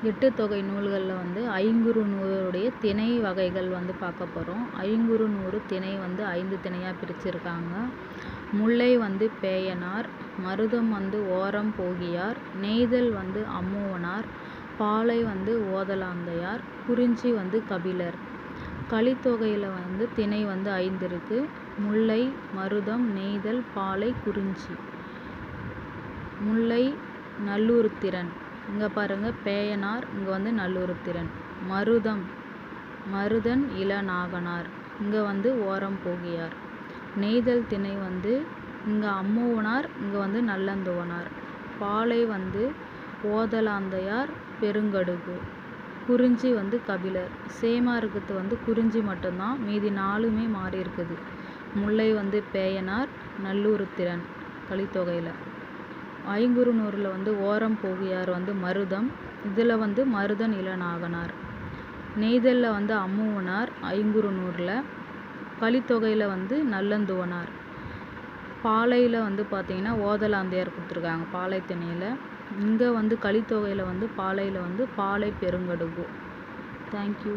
எட்டு தொகை நூல்களில் வந்து ஐங்குறு நூறுடைய திணை வகைகள் வந்து பார்க்க போகிறோம். ஐங்குறு நூறு திணை வந்து 5 திணையாக பிரிச்சிருக்காங்க. முல்லை வந்து பேயனார், மருதம் வந்து ஓரம் போகியார், நெய்தல் வந்து அம்மூவனார், பாலை வந்து ஓதலாந்தையார், குறிஞ்சி வந்து கபிலர். கலித்தொகையில் வந்து திணை வந்து 5 இருக்குது. முல்லை, மருதம், நெய்தல், பாலை, குறிஞ்சி. முல்லை நல்லுருத்திரன், இங்கே பாருங்கள் பேயனார், இங்கே வந்து நல்லுருத்திரன். மருதன் இளநாகனார், இங்கே வந்து ஓரம் போகியார். நெய்தல் திணை வந்து இங்கே அம்மூவனார், இங்கே வந்து நல்லந்துவனார். பாலை வந்து ஓதலாந்தையார், பெருங்கடுகு. குறிஞ்சி வந்து கபிலர். சேமா இருக்கிறது வந்து குறிஞ்சி மட்டும்தான், மீதி 4மே மாறி இருக்குது. முல்லை வந்து பேயனார், நல்லுருத்திரன் கலித்தொகையில். ஐங்குறு நூறில் வந்து ஓரம் போகியார் வந்து மருதம், இதில் வந்து மருதன் இளநாகனார். நெய்தலில் வந்து அம்மூவனார் ஐங்குறு நூறில், கலித்தொகையில் வந்து நல்லந்துவனார். பாலையில் வந்து பார்த்திங்கன்னா ஓதலாந்தையார் கொடுத்துருக்காங்க பாலை திணையில். இங்கே வந்து கலித்தொகையில் வந்து பாலையில் வந்து பாலை பெருங்கடுகு. தேங்க்யூ.